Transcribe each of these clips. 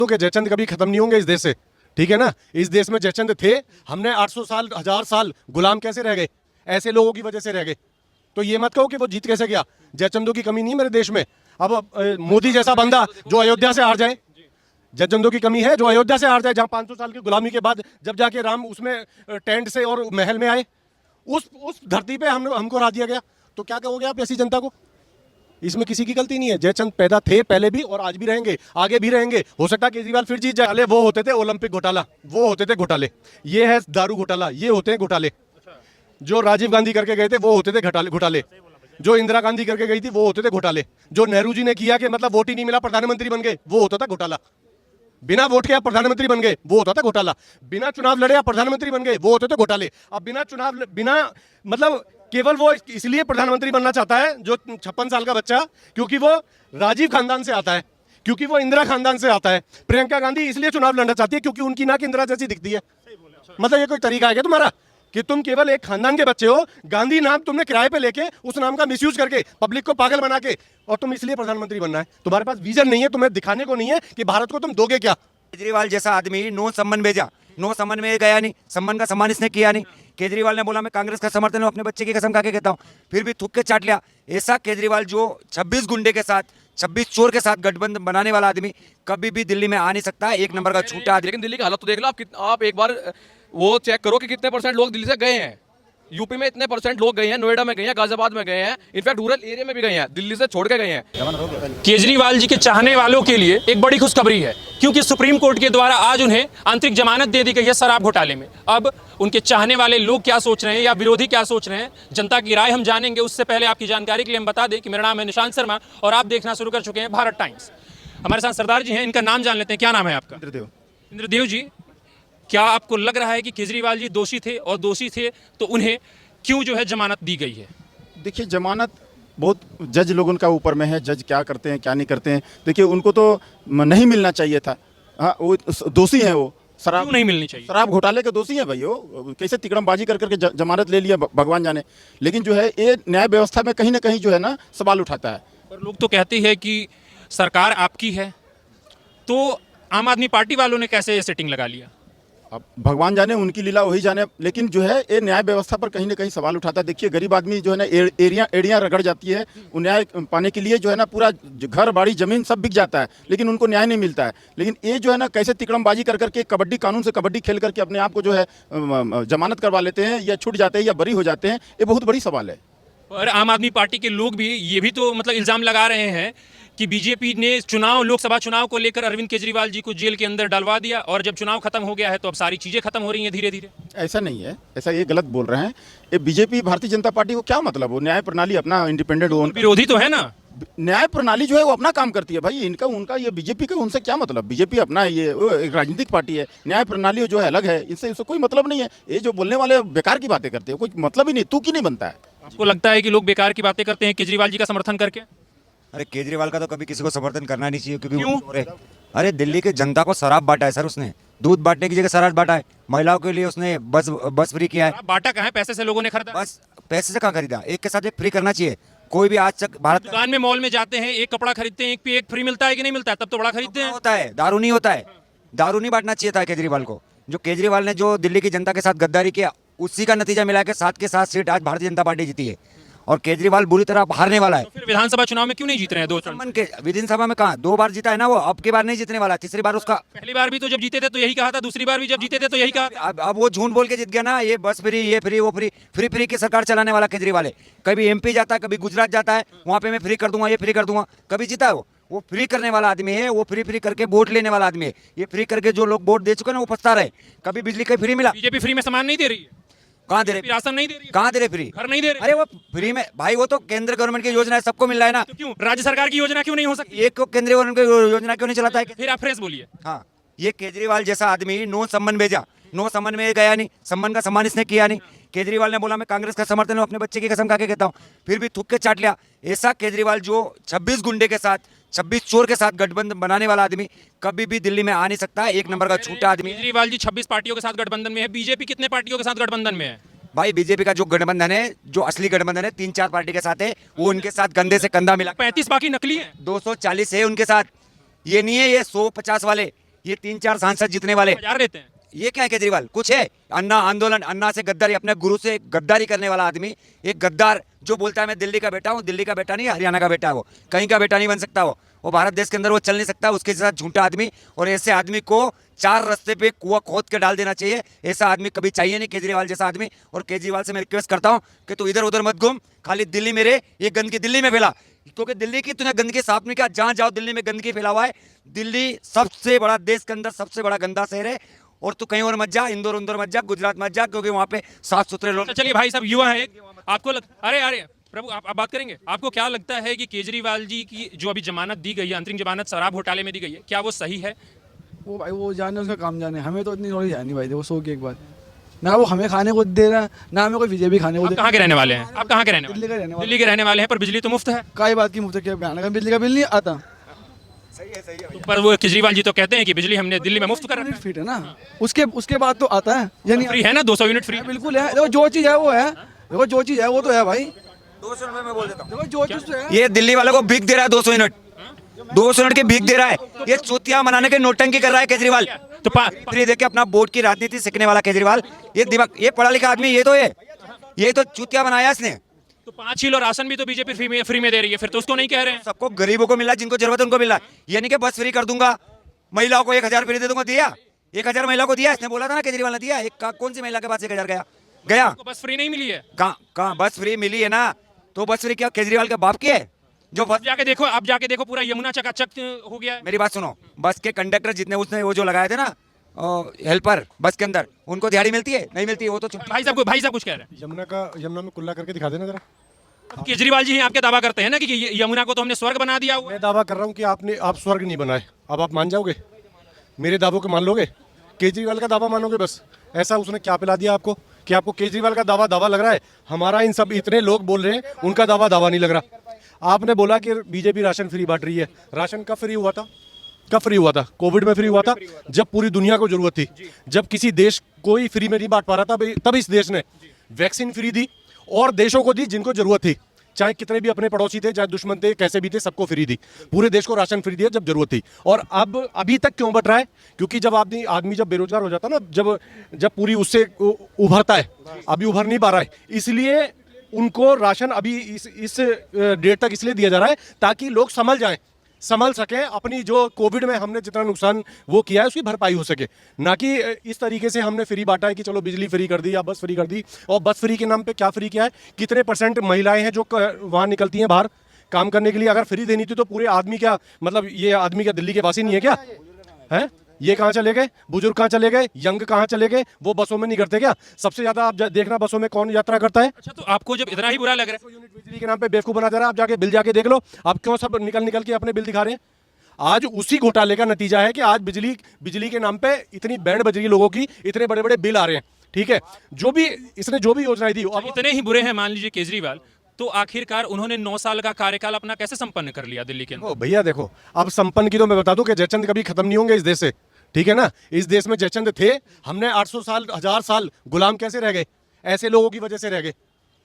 तो कि जयचंद कभी खत्म नहीं होंगे इस देश से, ठीक है ना। इस देश में जयचंद थे, हमने 800 साल 1000 साल गुलाम कैसे रह गए, ऐसे लोगों की वजह से रह गए। तो ये मत कहो कि वो जीत कैसे गया। जयचंदों की कमी नहीं मेरे देश में। अब मोदी जैसा बंदा जो अयोध्या से हार जाए, जयचंदों की कमी है जो अयोध्या से हार जाए, जहां 500 साल की गुलामी के बाद जब जाके राम उसमें टेंट से और महल में आए, उस धरती पे हमको हरा दिया गया। तो क्या कहोगे आप ऐसी जनता को? इसमें किसी की गलती नहीं है। जयचंद पैदा थे पहले भी और आज भी रहेंगे, आगे भी रहेंगे। हो सकता है केजरीवाल फिर जीत जाए। वो होते थे ओलंपिक घोटाला, वो होते थे घोटाले। ये है दारू घोटाला, ये होते हैं घोटाले। जो राजीव गांधी करके गए थे वो होते थे घोटाले। जो इंदिरा गांधी करके गई थी वो होते थे घोटाले। जो नेहरू जी ने किया कि मतलब वोट ही नहीं मिला प्रधानमंत्री बन गए, वो होता था घोटाला। बिना वोट के आप प्रधानमंत्री बन गए, वो होता था घोटाला। बिना चुनाव लड़े आप प्रधानमंत्री बन गए, वो होते थे घोटाले। अब बिना मतलब केवल वो इसलिए प्रधानमंत्री बनना चाहता है जो 56 साल का बच्चा, क्योंकि वो राजीव खानदान से आता है, क्योंकि वो इंदिरा खानदान से आता है। प्रियंका गांधी इसलिए चुनाव लड़ना चाहती है क्योंकि उनकी नाक इंदिरा जैसी दिखती है। मतलब ये कोई तरीका है क्या तुम्हारा कि तुम केवल एक खानदान के बच्चे हो, गांधी नाम तुमने किराए पे लेके उस नाम का मिसयूज करके पब्लिक को पागल बना के, और तुम इसलिए प्रधानमंत्री बनना है। तुम्हारे पास विजन नहीं है, तुम्हें दिखाने को नहीं है कि भारत को तुम दोगे क्या। केजरीवाल जैसा आदमी नो सम्मान भेजा, नो सम्मान में गया नहीं, सम्मान का सम्मान इसने किया नहीं। केजरीवाल ने बोला मैं कांग्रेस का समर्थन हूं, अपने बच्चे की कसम खा के कहता हूं, फिर भी थूक के चाट लिया। ऐसा केजरीवाल जो 26 गुंडे के साथ, 26 चोर के साथ गठबंधन बनाने वाला आदमी कभी भी दिल्ली में आ नहीं सकता। एक नंबर का झूठा आदमी। लेकिन दिल्ली की हालत तो देख लो आप एक बार वो चेक करो कि कितने परसेंट लोग दिल्ली से गए हैं। यूपी में इतने परसेंट लोग गए हैं, नोएडा में गए हैं, गाजियाबाद में गए हैं, इनफैक्ट रूरल एरिया में भी गए हैं, दिल्ली से छोड़ के गए हैं। केजरीवाल जी के चाहने वालों के लिए एक बड़ी खुशखबरी है, क्योंकि सुप्रीम कोर्ट के द्वारा आज उन्हें आंतरिक जमानत दे दी गई है शराब घोटाले में। अब उनके चाहने वाले लोग क्या सोच रहे हैं या विरोधी क्या सोच रहे हैं, जनता की राय हम जानेंगे। उससे पहले आपकी जानकारी के लिए हम बता दें कि मेरा नाम है निशांत शर्मा और आप देखना शुरू कर चुके हैं भारत टाइम्स। हमारे साथ सरदार जी हैं, इनका नाम जान लेते हैं। क्या नाम है आपका? इंद्रदेव जी, क्या आपको लग रहा है कि केजरीवाल जी दोषी थे, और दोषी थे तो उन्हें क्यों जो है जमानत दी गई है? देखिए, जमानत बहुत जज लोगों का ऊपर में है, जज क्या करते हैं क्या नहीं करते हैं। देखिए, उनको तो नहीं मिलना चाहिए था। हाँ, वो दोषी हैं, वो शराब क्यों नहीं मिलनी चाहिए? शराब घोटाले के दोषी हैं भाई। वो कैसे तिकड़मबाजी कर करके जमानत ले लिया भगवान जाने। लेकिन जो है ये न्याय व्यवस्था में कहीं ना कहीं जो है ना सवाल उठाता है। पर लोग तो कहते हैं कि सरकार आपकी है, तो आम आदमी पार्टी वालों ने कैसे ये सेटिंग लगा लिया? अब भगवान जाने, उनकी लीला वही जाने। लेकिन जो है ये न्याय व्यवस्था पर कहीं ना कहीं सवाल उठाता है। देखिए, गरीब आदमी जो है ना एड़ियाँ रगड़ जाती है, वो न्याय पाने के लिए जो है ना पूरा घर बाड़ी जमीन सब बिक जाता है, लेकिन उनको न्याय नहीं मिलता है। लेकिन ये जो है ना कैसे तिकड़मबाजी कर करके कबड्डी कानून से कबड्डी खेल करके अपने आप को जो है जमानत करवा लेते हैं, या छूट जाते हैं या बरी हो जाते हैं, ये बहुत बड़ी सवाल है। और आम आदमी पार्टी के लोग भी ये भी तो मतलब इल्जाम लगा रहे हैं कि बीजेपी ने लोकसभा चुनाव को लेकर अरविंद केजरीवाल जी को जेल के अंदर डलवा दिया, और जब चुनाव खत्म हो गया है तो अब सारी चीजें खत्म हो रही हैं धीरे धीरे। ऐसा नहीं है, ऐसा ये गलत बोल रहे हैं। ये बीजेपी भारतीय जनता पार्टी को क्या मतलब, वो न्याय प्रणाली अपना इंडिपेंडेंट हो, विरोधी तो है ना। न्याय प्रणाली जो है वो अपना काम करती है भाई। इनका उनका ये बीजेपी का उनसे क्या मतलब? बीजेपी अपना ये एक राजनीतिक पार्टी है, न्याय प्रणाली जो है अलग है, इससे कोई मतलब नहीं है। ये जो बोलने वाले बेकार की बातें करते हैं, कोई मतलब ही नहीं, तू की नहीं बनता है। आपको लगता है कि लोग बेकार की बातें करते हैं केजरीवाल जी का समर्थन करके? अरे केजरीवाल का तो कभी किसी को समर्थन करना नहीं चाहिए, क्योंकि क्यों? अरे दिल्ली के जनता को शराब बांटा है सर, उसने दूध बांटने की जगह शराब बांटा है। महिलाओं के लिए उसने बस फ्री किया है। बांटा कहाँ है? पैसे से लोगों ने खरीदा। बस पैसे से कहाँ खरीदा? एक के साथ एक फ्री करना चाहिए। कोई भी आज तक भारत दुकान में मॉल में जाते हैं, एक कपड़ा खरीदते हैं, एक पे एक फ्री मिलता है कि नहीं मिलता है? तब तो बड़ा खरीदते हैं। होता है, दारू नहीं होता है। दारू नहीं बांटना चाहिए था केजरीवाल को। जो केजरीवाल ने जो दिल्ली की जनता के साथ गद्दारी किया, उसी का नतीजा मिला के 7 के 7 सीट आज भारतीय जनता पार्टी जीती है, और केजरीवाल बुरी तरह हारने वाला है। तो फिर विधानसभा चुनाव में क्यों नहीं जीत रहे हैं? 2 टर्म के विधानसभा में कहा 2 बार जीता है ना वो, अब की बार नहीं जीतने वाला। तीसरी बार उसका, पहली बार भी तो जब जीते थे तो यही कहा था, दूसरी बार भी जब जीते थे तो यही कहा था। अब वो झूठ बोल के जीत गया ना। ये बस फ्री, ये फ्री, वो फ्री की सरकार चलाने वाला केजरीवाल है। कभी एमपी जाता है, कभी गुजरात जाता है, वहाँ पे मैं फ्री कर दूंगा, ये फ्री कर दूंगा। कभी जीता है वो फ्री करने वाला आदमी है। वो फ्री करके वोट लेने वाला आदमी है। ये फ्री करके जो लोग वोट दे चुके हैं ना, वो पछता रहे। कभी बिजली का फ्री मिला? बीजेपी फ्री में सामान नहीं दे रही है। कहाँ दे रहे? राशन नहीं दे रही है। कहाँ दे रहे फ्री? घर नहीं दे रही। अरे वो फ्री में भाई, वो तो केंद्र गवर्नमेंट की योजना है, सबको मिल रहा है ना। तो क्यों राज्य सरकार की योजना क्यों नहीं हो सकती? एक केंद्रीय गवर्नमेंट की योजना क्यों नहीं चलाता है? फिर आप फ्रेश बोलिए। हाँ, ये केजरीवाल जैसा आदमी नो सम्मान भेजा, नो सम्मान में गया नहीं, सम्मान का सम्मान इसने किया नहीं। केजरीवाल ने बोला मैं कांग्रेस का समर्थन हूं, अपने बच्चे की कसम खा के कहता हूं, फिर भी थूक के चाट लिया। ऐसा केजरीवाल जो 26 गुंडे के साथ, 26 चोर के साथ गठबंधन बनाने वाला आदमी कभी भी दिल्ली में आ नहीं सकता। एक नंबर का झूठा आदमी। केजरीवाल जी 26 पार्टियों के साथ गठबंधन में है। बीजेपी कितने पार्टियों के साथ गठबंधन में है? भाई बीजेपी का जो गठबंधन है, जो असली गठबंधन है, 3-4 पार्टी के साथ है, वो उनके साथ कंधे से कंधा मिला। 35 बाकी नकली है। 240 है उनके साथ। ये नहीं है ये 150 वाले, ये 3-4 सांसद जीतने वाले, हजार देते हैं। ये क्या है केजरीवाल? कुछ है? अन्ना आंदोलन, अन्ना से गद्दारी, अपने गुरु से गद्दारी करने वाला आदमी, एक गद्दार जो बोलता है मैं दिल्ली का बेटा हूँ। दिल्ली का बेटा नहीं, हरियाणा का बेटा है वो, कहीं का बेटा नहीं बन सकता वो भारत देश के अंदर वो चल नहीं सकता। उसके साथ झूठा आदमी, और ऐसे आदमी को 4 रास्ते पे कुआं खोद के डाल देना चाहिए। ऐसा आदमी कभी चाहिए नहीं, केजरीवाल जैसा आदमी। और केजरीवाल से मैं रिक्वेस्ट करता हूँ कि तू इधर उधर मत घूम, खाली दिल्ली में रहे, ये गंदगी दिल्ली में फैला, क्योंकि दिल्ली की तूने गंदगी साफ नहीं किया। जहां जाओ दिल्ली में गंदगी फैला हुआ है। दिल्ली सबसे बड़ा, देश के अंदर सबसे बड़ा गंदा शहर है, और तू कहीं और मत जा, इंदौर मत जा, गुजरात मत जा, क्योंकि वहां पे साफ सुथरे लोग। चलिए भाई साहब, युवा है, आपको अरे प्रभु आप बात करेंगे। आपको क्या लगता है कि केजरीवाल जी की जो अभी जमानत दी गई है, अंतरिम जमानत शराब घोटाले में दी गई है, क्या वो सही है? वो भाई वो जाने, उसका काम जाने, हमें तो इतनी नॉलेज है नहीं भाई। देखो 100 की एक बात, ना वो हमें खाने को दे रहा है, ना हमें कोई बीजेपी खाने को आप दे कहाँ के रहने वाले हैं? आप कहाँ के रहने दिल्ली का रहने वाले। दिल्ली के रहने वाले हैं, पर बिजली तो मुफ्त है। काई बात की मुफ्त क्या बयान है? बिजली का बिल नहीं आता। पर वो केजरीवाल जी तो कहते हैं कि बिजली हमने दिल्ली में मुफ्त कर रखा यूनिट फिट है ना, उसके बाद तो आता है, यानी फ्री है ना, 200 यूनिट फ्री। बिल्कुल है। देखो जो चीज़ है वो है, देखो जो चीज़ है वो तो है भाई। 200 रुपए में बोल देता हूँ, देखो जो चीज़ है, ये दिल्ली वालों को भीख दे रहा है, 200 यूनिट, 200 यूनिट की भीख दे रहा है। ये चूतिया मनाने के नोटंकी कर रहा है केजरीवाल। तो फ्री देके अपना वोट की राजनीति सीखने वाला केजरीवाल, ये दिमाग, ये पढ़ा लिखा आदमी, ये तो चूतिया बनाया इसने। तो 5 किलो राशन भी तो बीजेपी फ्री में दे रही है, फिर तो उसको नहीं कह रहे हैं। सबको, गरीबों को मिला, जिनको जरूरत है उनको मिला। ये नहीं कि बस फ्री कर दूंगा, महिलाओं को 1000 फ्री दे दूंगा। दिया 1000 महिलाओं को दिया, इसने बोला था ना, केजरीवाल ने दिया। एक कौन सी महिला के पास 1000 गया? तो बस फ्री नहीं मिली है। कहाँ बस फ्री मिली है ना? तो बस फ्री क्या केजरीवाल के बाप की है? जो बस, आप जाके देखो पूरा यमुना चकाचक हो गया है। मेरी बात सुनो, बस के कंडक्टर जितने उसने वो जो लगाए थे ना हेल्पर बस के अंदर, उनको दिहाड़ी मिलती है? नहीं मिलती है, वो तो भाई साहब कुछ कह रहे हैं। यमुना में कुल्ला करके दिखा देना जरा। अब केजरीवाल जी आपके दावा करते हैं ना कि यमुना को तो हमने स्वर्ग बना दिया हुआ है। मैं दावा कर रहा हूँ कि आप स्वर्ग नहीं बनाए। अब आप मान जाओगे मेरे दावों को? मान लोगे? केजरीवाल का दावा मानोगे बस? ऐसा उसने क्या पिला दिया आपको कि आपको केजरीवाल का दावा लग रहा है? हमारा इन सब इतने लोग बोल रहे हैं, उनका दावा नहीं लग रहा। आपने बोला कि बीजेपी राशन फ्री बांट रही है। राशन कब फ्री हुआ था? कब फ्री हुआ था? कोविड में फ्री हुआ था, जब पूरी दुनिया को जरूरत थी, जब किसी देश कोई फ्री में नहीं बांट पा रहा था, तब इस देश ने वैक्सीन फ्री दी और देशों को दी जिनको जरूरत थी। चाहे कितने भी अपने पड़ोसी थे, चाहे दुश्मन थे, कैसे भी थे, सबको फ्री दी। पूरे देश को राशन फ्री दिया जब जरूरत थी। और अब अभी तक क्यों बट रहा है? क्योंकि जब आदमी जब बेरोजगार हो जाता है ना, जब पूरी उससे उभरता है, अभी उभर नहीं पा रहा है, इसलिए उनको राशन अभी इस डेट तक इसलिए दिया जा रहा है ताकि लोग संभल सकें, अपनी जो कोविड में हमने जितना नुकसान वो किया है उसकी भरपाई हो सके। ना कि इस तरीके से हमने फ्री बांटा है कि चलो बिजली फ्री कर दी या बस फ्री कर दी। और बस फ्री के नाम पे क्या फ्री किया है? कितने % महिलाएं हैं जो वहाँ निकलती हैं बाहर काम करने के लिए? अगर फ्री देनी थी तो पूरे आदमी क्या, मतलब ये आदमी क्या दिल्ली के वासी नहीं है क्या? है ये कहाँ चले गए? बुजुर्ग कहाँ चले गए? यंग कहाँ चले गए? वो बसों में नहीं करते क्या? सबसे ज्यादा आप देखना बसों में कौन यात्रा करता है? अच्छा, तो आपको जब इतना ही बुरा लग रहा है, यूनिट बिजली के नाम पे बेवकूफ बना जा रहा है। आप जाके बिल जाके देख लो, आप क्यों सब निकल के अपने बिल दिखा रहे हैं? आज उसी घोटाले का नतीजा है कि आज बिजली के नाम पे इतनी बैंड बज रही है लोगों की, इतने बड़े बड़े बिल आ रहे हैं। ठीक है, इसने जो भी योजनाएं दी, अब इतने ही बुरे हैं मान लीजिए केजरीवाल, तो आखिरकार उन्होंने 9 साल का कार्यकाल अपना कैसे संपन्न कर लिया दिल्ली के अंदर? भैया देखो, अब संपन्न की तो मैं बता दूं कि जयचंद कभी खत्म नहीं होंगे इस देश से। ठीक है ना, इस देश में जयचंद थे, हमने 800 साल 1000 साल गुलाम कैसे रह गए? ऐसे लोगों की वजह से रह गए।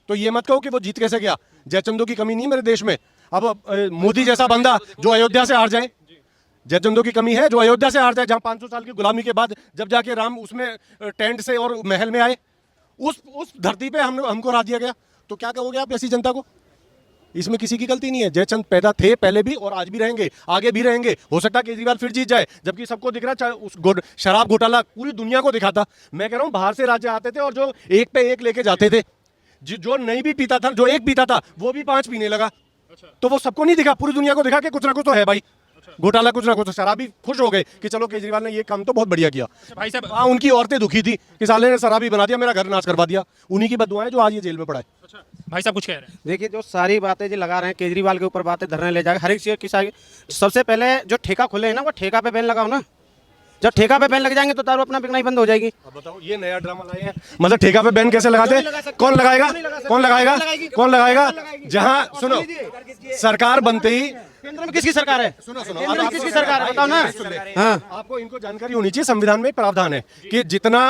तो ये मत कहो कि वो जीत कैसे गया। जयचंदों की कमी नहीं मेरे देश में। अब मोदी जैसा बंदा जो अयोध्या से हार जाए, जयचंदों की कमी है जो अयोध्या से हार जाए, जहां 500 साल की गुलामी के बाद जब जाके राम उसमें टेंट से और महल में आए, उस धरती पे हमको हरा दिया गया। तो क्या कहोगे आप ऐसी जनता को? इसमें किसी की गलती नहीं है। जयचंद पैदा थे पहले भी और आज भी रहेंगे, आगे भी रहेंगे। हो सकता है केजरीवाल फिर जीत जाए, जबकि सबको दिख रहा है उस शराब घोटाला पूरी दुनिया को दिखा था। मैं कह रहा हूँ बाहर से राज्य आते थे और जो एक पे एक लेके जाते थे, जो नहीं भी पीता था, जो एक पीता था वो भी 5 पीने लगा। तो वो सबको नहीं दिखा, पूरी दुनिया को दिखा कि कुछ ना कुछ तो है भाई, घोटाला कुछ ना कुछ। शराबी खुश हो गए कि चलो केजरीवाल ने ये काम तो बहुत बढ़िया किया। भाई साहब, हाँ, उनकी औरतें दुखी थी कि साले ने शराबी बना दिया, मेरा घर नाश करवा दिया। उन्हीं की बददुआएं जो आज ये जेल में पड़ा है। भाई साहब कुछ कह रहे हैं? देखिए, जो सारी बातें जो लगा रहे हैं केजरीवाल के ऊपर, बातें धरने ले जाएगा हर एक चीज़ की। सबसे पहले जो ठेका खुले हैं ना, वो ठेका पे बैन लगाओ ना। जब ठेका पे बैन लग जाएंगे तो दारू अपना बिकना ही बंद हो जाएगी। अब बताओ, ये नया ड्रामा लाए हैं। मतलब ठेका पे बैन कैसे लगाते हैं? कौन लगाएगा? कौन लगाएगा? कौन लगाएगा? जहां सुनो, सरकार बनते ही केंद्र में किसकी सरकार है? सुनो केंद्र में किसकी सरकार है बताओ ना। हाँ, आपको इनको जानकारी होनी चाहिए। संविधान में प्रावधान है कि जितना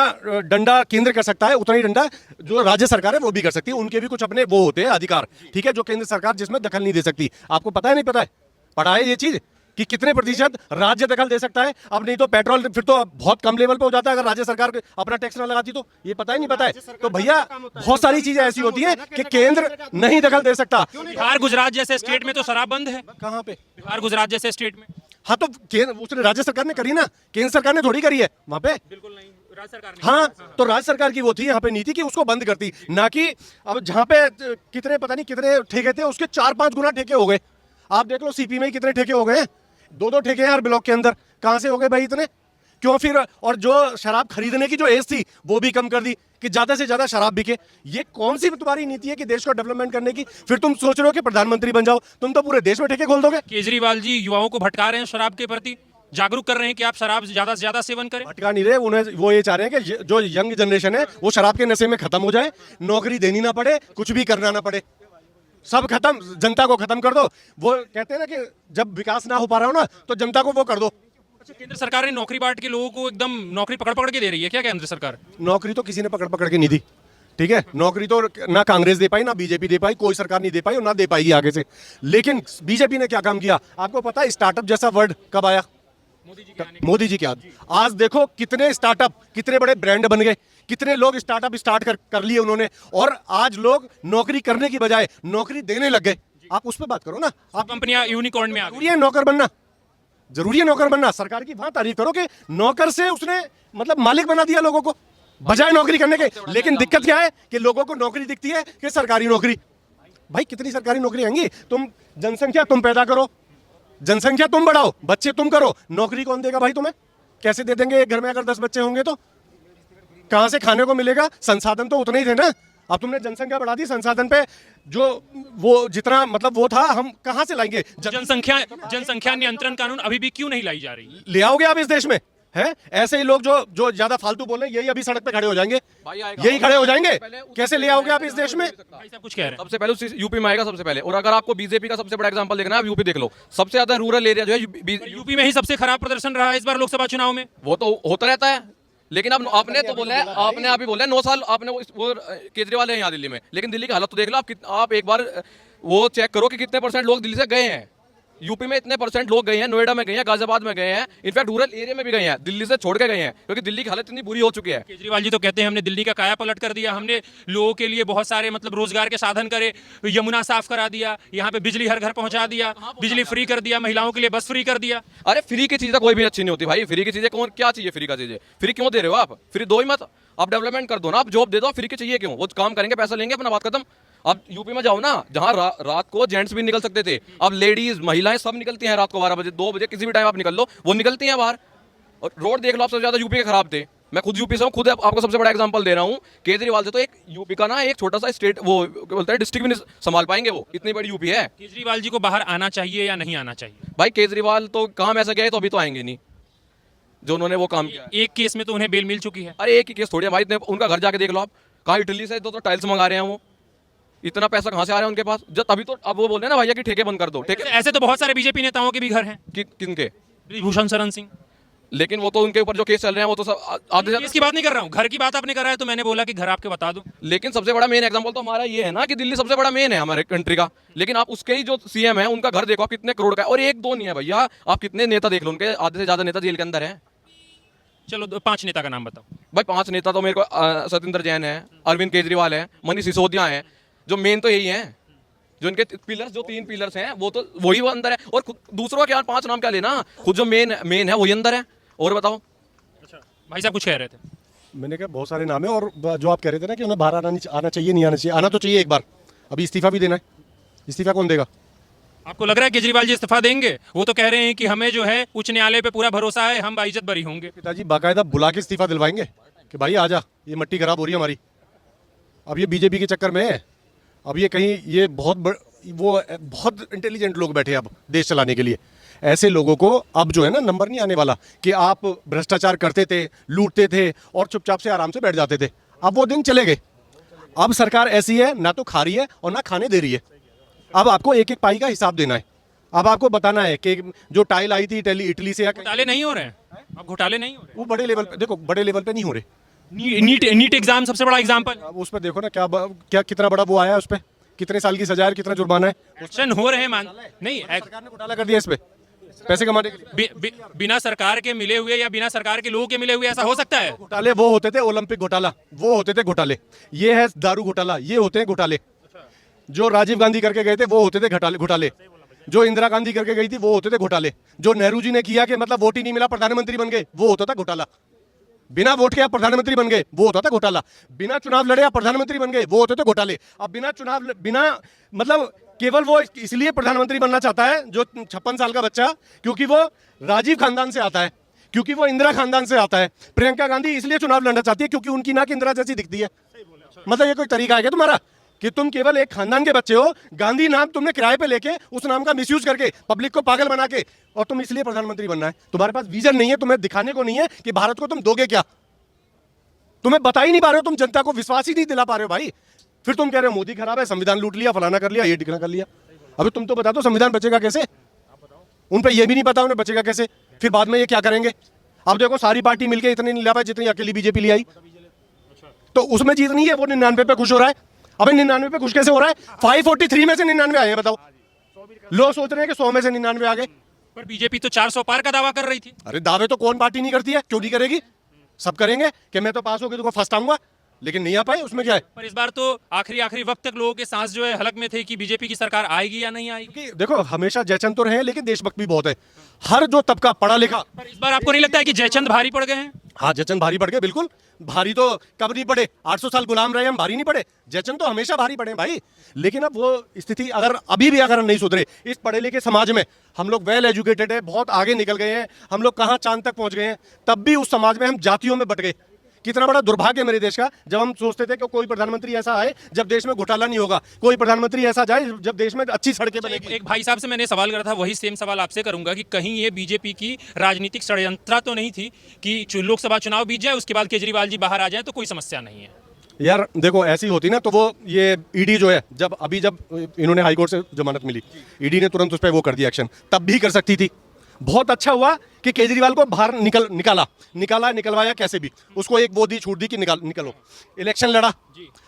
डंडा केंद्र कर सकता है उतना ही डंडा जो राज्य सरकार है वो भी कर सकती है। उनके भी कुछ अपने वो होते हैं अधिकार, ठीक है, जो केंद्र सरकार जिसमें दखल नहीं दे सकती। आपको पता है नहीं पता है? पढ़ा है ये चीज कि कितने प्रतिशत राज्य दखल दे सकता है। अब नहीं तो पेट्रोल फिर तो बहुत कम लेवल पे हो जाता है अगर राज्य सरकार अपना टैक्स ना लगाती तो। ये पता ही नहीं पता है। तो भैया बहुत सारी चीजें ऐसी होती है कि केंद्र नहीं दखल दे सकता। बिहार गुजरात जैसे स्टेट में तो शराब बंद है। कहाँ पे? बिहार गुजरात जैसे स्टेट में हाँ तो उसने राज्य सरकार ने करी ना, केंद्र सरकार ने थोड़ी करी है वहां पे। बिल्कुल नहीं, राज्य सरकार ने। हाँ तो राज्य सरकार की वो थी यहाँ पे नीति कि उसको बंद करती, ना कि अब जहाँ पे कितने पता नहीं कितने ठेके थे उसके 4-5 गुना ठेके हो गए। आप देख लो सीपी में ही कितने ठेके हो गए, 2-2 ठेके हैं हर ब्लॉक के अंदर। कहाँ से हो गए भाई इतने? क्यों फिर? और जो शराब खरीदने की जो एज थी वो भी कम कर दी कि ज्यादा से ज्यादा शराब बिके। ये कौन सी तुम्हारी नीति है कि देश को डेवलपमेंट करने की? फिर तुम सोच रहे हो कि प्रधानमंत्री बन जाओ, तुम तो पूरे देश में ठेके खोल दोगे। केजरीवाल जी युवाओं को भटका रहे हैं शराब के प्रति, जागरूक कर रहे हैं कि आप शराब ज्यादा से ज्यादा सेवन करें। भटका नहीं रहे उन्हें, वो ये चाह रहे हैं कि जो यंग जनरेशन है वो शराब के नशे में खत्म हो जाए, नौकरी देनी ना पड़े, कुछ भी करना ना पड़े, सब खत्म, जनता को खत्म कर दो। वो कहते हैं ना कि जब विकास ना हो पा रहा हो ना तो जनता को वो कर दो। अच्छा, केंद्र सरकार ने नौकरी बांट के लोगों को एकदम नौकरी पकड़ पकड़ के दे रही है क्या केंद्र सरकार? नौकरी तो किसी ने पकड़ पकड़ के नहीं दी, ठीक है। नौकरी तो ना कांग्रेस दे पाई, ना बीजेपी दे पाई, कोई सरकार नहीं दे पाई और ना दे पाएगी आगे से। लेकिन बीजेपी ने क्या काम किया आपको पता है? स्टार्टअप जैसा वर्ड कब आया? मोदी जी के बाद। आज देखो कितने स्टार्टअप, कितने बड़े ब्रांड बन गए, कितने लोग स्टार्टअप स्टार्ट कर लिए उन्होंने, और आज लोग नौकरी करने की बजाय नौकरी देने लग गए। आप उस पर बात करो ना। आप कंपनियां यूनिकॉर्न में आ गई। जरूरी है नौकर बनना, जरूरी है नौकर बनना। सरकार की वहां तारीफ करो कि नौकर से उसने मतलब मालिक बना दिया लोगों को बजाय नौकरी करने के। लेकिन दिक्कत क्या है कि लोगों को नौकरी दिखती है कि सरकारी नौकरी। भाई कितनी सरकारी नौकरी आएंगी? तुम जनसंख्या तुम पैदा करो, जनसंख्या तुम बढ़ाओ, बच्चे तुम करो, नौकरी कौन देगा भाई तुम्हें? कैसे दे देंगे? एक घर में अगर 10 बच्चे होंगे तो कहां से खाने को मिलेगा? संसाधन तो उतने ही थे ना। अब तुमने जनसंख्या बढ़ा दी, संसाधन पे जो वो जितना मतलब वो था हम कहां से लाएंगे? जनसंख्या नियंत्रण कानून अभी भी क्यों नहीं लाई जा रही? ले आओगे आप इस देश में? है ऐसे ही लोग जो ज्यादा फालतू बोल रहे हैं यही अभी सड़क पे खड़े हो जाएंगे, यही खड़े हो जाएंगे। कैसे ले आओगे आप इस देश में? भाई साहब कुछ कह रहे हैं। सबसे पहले यूपी में आएगा सबसे पहले। और अगर आपको बीजेपी का सबसे बड़ा एग्जांपल देखना है, आप यूपी देख लो। सबसे ज्यादा रूरल एरिया जो है यूपी में ही सबसे खराब प्रदर्शन रहा है इस बार लोकसभा चुनाव में। वो तो होता रहता है। लेकिन अब आपने तो बोला है, आपने अभी बोला है 9 साल आपने वो केजरीवाल है यहाँ दिल्ली में, लेकिन दिल्ली की हालत तो देख लो आप एक बार वो चेक करो कि कितने % लोग दिल्ली से गए हैं। यूपी में इतने % लोग गए हैं, नोएडा में गए हैं, गाजियाबाद में गए हैं, इनफैक्ट रूरल एरिया में भी गए हैं, दिल्ली से छोड़ के गए हैं, क्योंकि दिल्ली की हालत इतनी बुरी हो चुकी है। केजरीवाल जी तो कहते हैं हमने दिल्ली का काया पलट कर दिया, हमने लोगों के लिए बहुत सारे मतलब रोजगार के साधन करे, यमुना साफ करा दिया, यहाँ पे बिजली हर घर पहुंचा दिया, बिजली फ्री कर दिया, महिलाओं के लिए बस फ्री कर दिया। अरे फ्री की चीजें कोई भी अच्छी नहीं होती भाई। फ्री की चीजें कौन क्या चाहिए? फ्री का चीजें फ्री क्यों दे रहे हो आप? फ्री दो ही मत, आप डेवलपमेंट कर दो ना, आप जॉब दे दो। फ्री की चाहिए क्यों? वो काम करेंगे, पैसा लेंगे, अपना बात खत्म। अब यूपी में जाओ ना, जहाँ रात को जेंट्स भी निकल सकते थे, अब लेडीज महिलाएं सब निकलती हैं रात को 12 बजे 2 बजे, किसी भी टाइम आप निकल लो, वो निकलती हैं बाहर। और रोड देख लो आप, सबसे ज्यादा यूपी के खराब थे। मैं खुद यूपी से हूँ, खुद आपको सबसे बड़ा एग्जांपल दे रहा हूँ। केजरीवाल से तो एक यूपी का ना एक छोटा सा स्टेट वो बोलते हैं डिस्ट्रिक्ट भी नहीं संभाल पाएंगे, वो इतनी बड़ी यूपी है। केजरीवाल जी को बाहर आना चाहिए या नहीं आना चाहिए? भाई केजरीवाल तो काम ऐसा गया है तो अभी तो आएंगे नहीं जो उन्होंने वो काम किया। एक केस में तो उन्हें बेल मिल चुकी है। अरे एक ही केस थोड़ी है भाई, उनका घर जाके देख लो आप, कहाँ इटली से तो टाइल्स मंगा रहे हैं वो। इतना पैसा कहाँ से आ रहा है उनके पास? जब तभी तो अब वो बोल रहे हैं ना भैया कि ठेके बंद कर दो। ठेके ऐसे तो बहुत सारे बीजेपी नेताओं के भी घर हैं। किनके? भूषण शरण सिंह। लेकिन वो तो उनके ऊपर जो केस चल रहे हैं वो तो सब आधे इसकी बात नहीं कर रहा हूँ, घर की बात आपने करा है तो मैंने बोला कि घर आपके बता दूं। लेकिन सबसे बड़ा मेन एग्जांपल तो हमारा ये है ना कि दिल्ली सबसे बड़ा मेन है हमारे कंट्री का। लेकिन आप उसके ही जो सीएम है उनका घर देखो आप, कितने करोड़ का है। और 1-2 नहीं है भैया, आप कितने नेता देख लो उनके, आधे से ज्यादा नेता जेल के अंदर है। चलो 5 नेता का नाम बताओ। भाई 5 नेता तो मेरे को सत्येंद्र जैन है, अरविंद केजरीवाल है, मनीष सिसोदिया है, जो मेन तो यही है। जो इनके पिलर्स, जो 3 पिलर्स हैं वो तो वही वो अंदर है। और दूसरों का क्या 5 नाम क्या लेना, खुद जो मेन है वही अंदर है। और बताओ। अच्छा भाई साहब कुछ कह रहे थे। मैंने कहा बहुत सारे नाम है, और जो आप कह रहे थे ना कि उन्हें बाहर आना चाहिए, नहीं आना चाहिए, आना तो चाहिए एक बार। अभी इस्तीफा भी देना है, इस्तीफा कौन देगा? आपको लग रहा है केजरीवाल जी इस्तीफा देंगे? वो तो कह रहे हैं कि हमें जो है उच्च न्यायालय पे पूरा भरोसा है, हम बाइज्जत बरी होंगे। पिताजी बाकायदा बुला के इस्तीफा दिलवाएंगे कि भाई आजा, ये मट्टी खराब हो रही है हमारी। अब ये बीजेपी के चक्कर में है, अब ये कहीं ये बहुत इंटेलिजेंट लोग बैठे हैं अब देश चलाने के लिए। ऐसे लोगों को अब जो है ना नंबर नहीं आने वाला कि आप भ्रष्टाचार करते थे, लूटते थे और चुपचाप से आराम से बैठ जाते थे। अब वो दिन चले गए। अब सरकार ऐसी है, ना तो खा रही है और ना खाने दे रही है। अब आपको एक एक पाई का हिसाब देना है। अब आपको बताना है कि जो टाइल आई थी इटली से, घोटाले नहीं हो रहे हैं। अब घोटाले नहीं हो रहे, वो बड़े लेवल पे, देखो बड़े लेवल पे नहीं हो रहे। नीट एग्जाम सबसे बड़ा एग्जाम्पल। अब उस पर देखो ना क्या कितना बड़ा वो आया है, उस पर कितने साल की सजा है, कितना जुर्माना है। क्वेश्चन हो रहे हैं मान नहीं सरकार ने घोटाला कर दिया इस पे। पैसे कमाने के लिए। बिना सरकार के मिले हुए या बिना सरकार के लोगों के मिले हुए ऐसा हो सकता है? घोटाले वो होते थे ओलंपिक घोटाला, वो होते थे घोटाले। ये है दारू घोटाला, ये होते हैं घोटाले। जो राजीव गांधी करके गए थे वो होते थे घोटाले। जो इंदिरा गांधी करके गई थी वो होते थे घोटाले। जो नेहरू जी ने किया कि मतलब वोट ही नहीं मिला प्रधानमंत्री बन गए, वो होता था घोटाला। बिना वोट के आप प्रधानमंत्री बन गए, वो होता था घोटाला। बिना चुनाव लड़े आप प्रधानमंत्री बन गए, वो होते थे घोटाले। अब बिना चुनाव बिना मतलब केवल वो इसलिए प्रधानमंत्री बनना चाहता है जो 56 साल का बच्चा, क्योंकि वो राजीव खानदान से आता है, क्योंकि वो इंदिरा खानदान से आता है। प्रियंका गांधी इसलिए चुनाव लड़ना चाहती है क्योंकि उनकी नाक इंदिरा जैसी दिखती है। मतलब ये कोई तरीका है क्या तुम्हारा कि तुम केवल एक खानदान के बच्चे हो, गांधी नाम तुमने किराए पे लेके उस नाम का मिसयूज करके पब्लिक को पागल बना के, और तुम इसलिए प्रधानमंत्री बनना है। तुम्हारे पास विजन नहीं है, तुम्हें दिखाने को नहीं है कि भारत को तुम दोगे क्या। तुम्हें बता ही नहीं पा रहे हो, तुम जनता को विश्वास ही नहीं दिला पा रहे हो भाई। फिर तुम कह रहे हो मोदी खराब है, संविधान लूट लिया, फलाना कर लिया, ये टिकना कर लिया। अभी तुम तो बता दो संविधान बचेगा कैसे? उन पर यह भी नहीं पता उन्हें बचेगा कैसे, फिर बाद में ये क्या करेंगे। अब देखो सारी पार्टी मिलकर इतने नहीं ला पाए जितनी अकेली बीजेपी ले आई, तो उसमें जीत नहीं है, वो 99 पे खुश हो रहा है। अबे 99 पे खुश कैसे हो रहा है? 543 में से 99 आए हैं, बताओ। लोग सोच रहे हैं कि 100 में से 99 आ गए। पर बीजेपी तो 400 पार का दावा कर रही थी। अरे दावे तो कौन पार्टी नहीं करती है, क्यों नहीं करेगी? सब करेंगे कि मैं तो पास होकर तुमको फर्स्ट आऊंगा, लेकिन नहीं आ पाए, उसमें क्या है। पर इस बार तो आखिरी वक्त तक लोगों के सांस जो है हलक में थे कि बीजेपी की सरकार आएगी या नहीं आएगी। कि देखो हमेशा जयचंद तो रहे हैं, लेकिन देशभक्त भी बहुत है। हर जो तबका पढ़ा लिखा। पर इस बार आपको नहीं लगता है कि जयचंद भारी पड़ गए हैं? हाँ जयचंद भारी पड़ गए, बिल्कुल भारी। तो कब नहीं पड़े? 800 साल गुलाम रहे हम, भारी नहीं पड़े? जयचंद तो हमेशा भारी पड़े भाई। लेकिन अब वो स्थिति अगर अभी भी अगर नहीं सुधरे इस पढ़े लिखे समाज में, हम लोग वेल एजुकेटेड है, बहुत आगे निकल गए हैं, हम लोग कहाँ चांद तक पहुंच गए हैं, तब भी उस समाज में हम जातियों में बट गए। कितना बड़ा दुर्भाग्य है मेरे देश का, जब हम सोचते थे कि कोई प्रधानमंत्री ऐसा आए जब देश में घोटाला नहीं होगा, कोई प्रधानमंत्री ऐसा जाए जब देश में अच्छी सड़कें बनेगी। एक भाई साहब से मैंने सवाल करा था, वही सेम सवाल आपसे करूंगा कि कहीं ये बीजेपी की राजनीतिक षड्यंत्र तो नहीं थी कि लोकसभा चुनाव बीत जाए उसके बाद केजरीवाल जी बाहर आ जाए तो कोई समस्या नहीं है? यार देखो ऐसी होती ना तो वो ये ईडी जो है, जब इन्होंने हाईकोर्ट से जमानत मिली, ईडी ने तुरंत उस पर वो कर दिया एक्शन, तब भी कर सकती थी। बहुत अच्छा हुआ कि केजरीवाल को बाहर निकलवाया कैसे भी, उसको एक वो दी छूट दी कि निकलो। इलेक्शन लड़ा,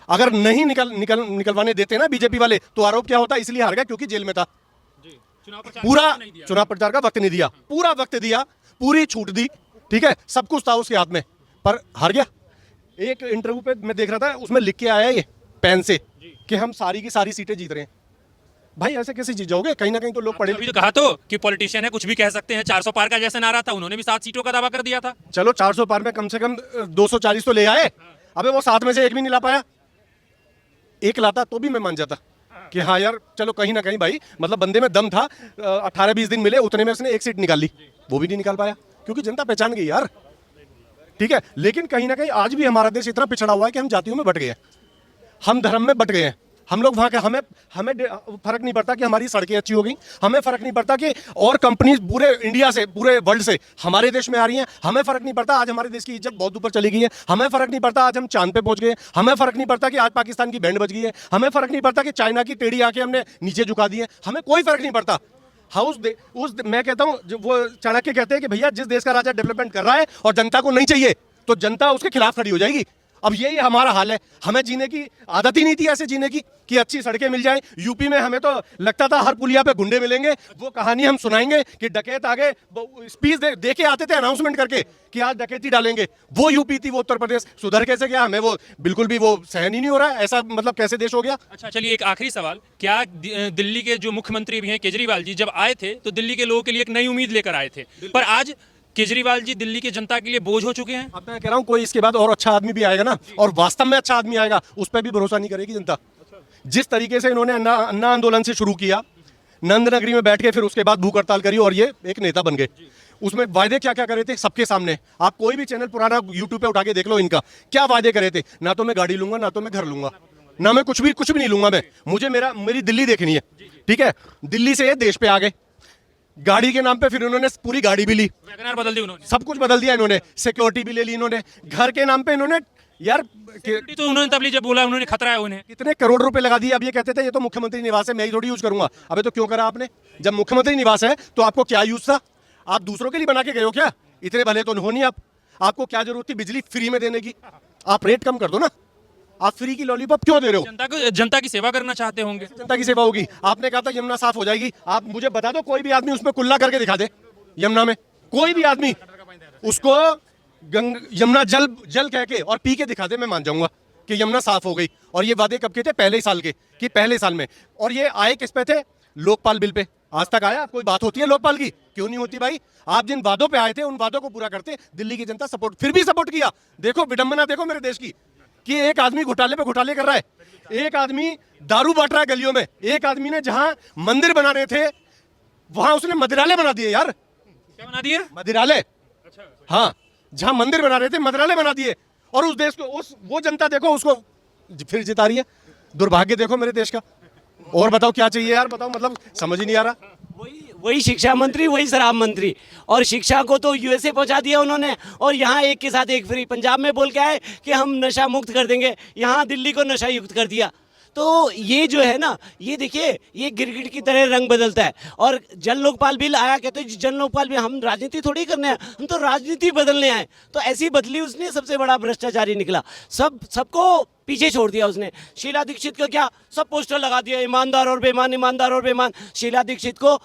अगर नहीं निकलवाने देते ना बीजेपी वाले तो आरोप क्या होता? इसलिए हार गया क्योंकि जेल में था। पूरा चुनाव प्रचार का वक्त नहीं दिया, पूरा वक्त दिया, पूरी छूट दी, ठीक है, सब कुछ था उसके हाथ में, पर हार गया। एक इंटरव्यू पे मैं देख रहा था, उसमें लिख के आया ये पेन से कि हम सारी की सारी सीटें जीत रहे हैं। भाई ऐसे कैसे जीत जाओगे? कहीं ना कहीं तो लोग पढ़े। अभी तो कहा तो कि पॉलिटिशियन है, कुछ भी कह सकते हैं। 400 पार का जैसे नारा था, उन्होंने भी 7 सीटों का दावा कर दिया था। चलो 400 पार में कम से कम 240 तो ले आए। अबे वो 7 में से एक भी नहीं ला पाया। एक लाता तो भी मैं मान जाता कि हाँ यार चलो कहीं ना कहीं भाई मतलब बंदे में दम था। 18-20 दिन मिले, उतने में उसने एक सीट निकाल ली, वो भी नहीं निकाल पाया क्योंकि जनता पहचान गई यार, ठीक है। लेकिन कहीं ना कहीं आज भी हमारा देश इतना पिछड़ा हुआ है कि हम जातियों में बट गए हैं, हम धर्म में बट गए हैं। हम लोग वहाँ के हमें फर्क नहीं पड़ता कि हमारी सड़कें अच्छी हो गई, हमें फर्क नहीं पड़ता कि और कंपनीज पूरे इंडिया से पूरे वर्ल्ड से हमारे देश में आ रही हैं, हमें फर्क नहीं पड़ता आज हमारे देश की इज्जत बहुत ऊपर चली गई है, हमें फर्क नहीं पड़ता आज हम चांद पे पहुंच गए, हमें फर्क नहीं पड़ता कि आज पाकिस्तान की बैंड बज गई है, हमें फर्क नहीं पड़ता कि चाइना की टेढ़ी आके हमने नीचे झुका दी है, हमें कोई फर्क नहीं पड़ता। मैं कहता हूँ वो चाणक्य कहते हैं कि भैया जिस देश का राजा डेवलपमेंट कर रहा है और जनता को नहीं चाहिए तो जनता उसके खिलाफ खड़ी हो जाएगी। अब यही हमारा हाल है, हमें जीने की आदत ही नहीं थी ऐसे जीने की कि अच्छी सड़कें मिल जाएं। यूपी में हमें तो लगता था हर पुलिया पे गुंडे मिलेंगे, वो कहानी हम सुनाएंगे कि डकैत आगे स्पीच दे के आते थे अनाउंसमेंट करके कि आज डकैती डालेंगे। वो यूपी थी, वो उत्तर प्रदेश सुधर कैसे गया? हमें वो बिल्कुल भी वो सहन ही नहीं हो रहा है। ऐसा मतलब कैसे देश हो गया? अच्छा चलिए एक आखिरी सवाल, क्या दिल्ली के जो मुख्यमंत्री भी हैं केजरीवाल जी जब आए थे तो दिल्ली के लोगों के लिए एक नई उम्मीद लेकर आए थे, पर आज केजरीवाल जी दिल्ली की जनता के लिए बोझ हो चुके हैं? अब मैं कह रहा हूँ कोई इसके बाद और अच्छा आदमी भी आएगा ना, और वास्तव में अच्छा आदमी आएगा, उस पर भी भरोसा नहीं करेगी जनता। जिस तरीके से इन्होंने अन्ना आंदोलन से शुरू किया, नंद नगरी में बैठ के फिर उसके बाद भूख हड़ताल करी और ये एक नेता बन गए। उसमें वायदे क्या क्या करे थे सबके सामने, आप कोई भी चैनल पुराना यूट्यूब पे उठा के देख लो, इनका क्या वायदे करे थे। ना तो मैं गाड़ी लूंगा, ना तो मैं घर लूंगा, ना मैं कुछ भी नहीं लूंगा मैं, मुझे मेरी दिल्ली देखनी है, ठीक है। दिल्ली से ये देश पे आ गए, गाड़ी के नाम पे फिर उन्होंने पूरी गाड़ी भी ली, वैगनआर बदल दी उन्होंने, सब कुछ बदल दिया इन्होंने, सिक्योरिटी भी ले ली इन्होंने। घर के नाम पे इन्होंने यार तो उन्होंने तब जब बोला उन्होंने खतरा है उन्हें, कितने करोड़ रुपए लगा दिए। अब ये कहते थे ये तो मुख्यमंत्री निवास है, मैं ही थोड़ी यूज करूंगा। अबे तो क्यों करा आपने? जब मुख्यमंत्री निवास है तो आपको क्या यूज था? आप दूसरों के लिए बना के गए हो क्या? इतने भले तो हो नहीं आप, आपको क्या जरूरत थी बिजली फ्री में देने की? आप रेट कम कर दो ना, आप फ्री की लॉलीपॉप क्यों दे रहे हो? जनता की सेवा करना चाहते होंगे। जनता की सेवा होगी। आपने कहा था यमुना साफ हो जाएगी, आप मुझे बता दो कोई भी आदमी उसमें कुल्ला करके दिखा दे यमुना में, कोई भी आदमी उसको यमुना जल कह के और पी के दिखा दे, मैं मान जाऊंगा कि यमुना साफ हो गई। और ये वादे कब के थे? पहले साल के, कि पहले साल में। और ये आए किस पे थे? Lokpal bill pay. आज तक आया कोई बात होती है लोकपाल की? क्यों नहीं होती भाई? आप जिन वादों पे आए थे उन वादों को पूरा करते। दिल्ली की जनता सपोर्ट, फिर भी सपोर्ट किया। देखो विडंबना देखो मेरे देश की, कि एक आदमी घोटाले पे घोटाले कर रहा है, एक आदमी दारू बांट रहा है गलियों में, एक आदमी ने जहां मंदिर बना रहे थे वहां उसने मदिरालय बना दिए। यार क्या बना दिए? मदिरालय। हाँ, जहां मंदिर बना रहे थे मदिरालय बना दिए। और उस देश को वो जनता देखो उसको फिर जिता रही है। दुर्भाग्य देखो मेरे देश का। और बताओ क्या चाहिए यार, बताओ, मतलब समझ ही नहीं आ रहा। वही शिक्षा मंत्री, वही शराब मंत्री, और शिक्षा को तो यूएसए पहुंचा दिया उन्होंने, और यहाँ एक के साथ एक फ्री। पंजाब में बोल के आए कि हम नशा मुक्त कर देंगे, यहाँ दिल्ली को नशा युक्त कर दिया। तो ये जो है ना, ये देखिए, ये गिरगिट की तरह रंग बदलता है। और जन लोकपाल बिल आया, कहते हैं जन लोकपाल बिल, हम राजनीति थोड़ी करने आए, हम तो राजनीति बदलने आए। तो ऐसी बदली उसने, सबसे बड़ा भ्रष्टाचारी निकला, सबको पीछे छोड़ दिया उसने। शीला दीक्षित का क्या, सब पोस्टर लगा दिया, ईमानदार और बेईमान, ईमानदार और बेईमान। शीला दीक्षित को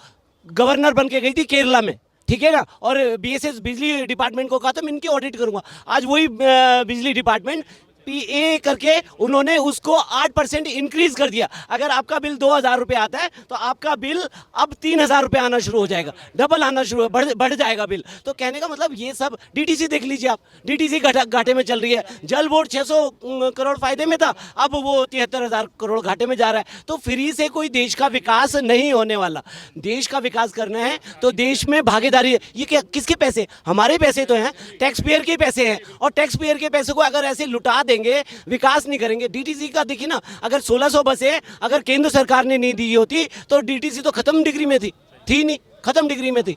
गवर्नर बन के गई थी केरला में, ठीक है ना, और बीएसएस बिजली डिपार्टमेंट को कहा था मैं इनकी ऑडिट करूंगा। आज वही बिजली डिपार्टमेंट पीए करके उन्होंने उसको 8% इंक्रीज कर दिया। अगर आपका बिल 2000 रुपये आता है तो आपका बिल अब 3000 रुपये आना शुरू हो जाएगा, डबल आना शुरू, बढ़ जाएगा बिल। तो कहने का मतलब ये सब, डीटीसी देख लीजिए आप, डीटीसी घाटे में चल रही है। जल बोर्ड 600 करोड़ फायदे में था, अब वो 73,000 करोड़ घाटे में जा रहा है। तो फ्री से कोई देश का विकास नहीं होने वाला। देश का विकास करना है तो देश में भागीदारी। ये क्या, किसके पैसे? हमारे पैसे तो हैं, टैक्स पेयर के पैसे हैं। और टैक्स पेयर के पैसे को अगर ऐसे लुटा देंगे, विकास नहीं करेंगे। डीटीसी का देखिए ना, अगर 1600 बसें अगर केंद्र सरकार ने नहीं दी होती तो डीटीसी तो खत्म डिग्री में थी नहीं, खत्म डिग्री में थी।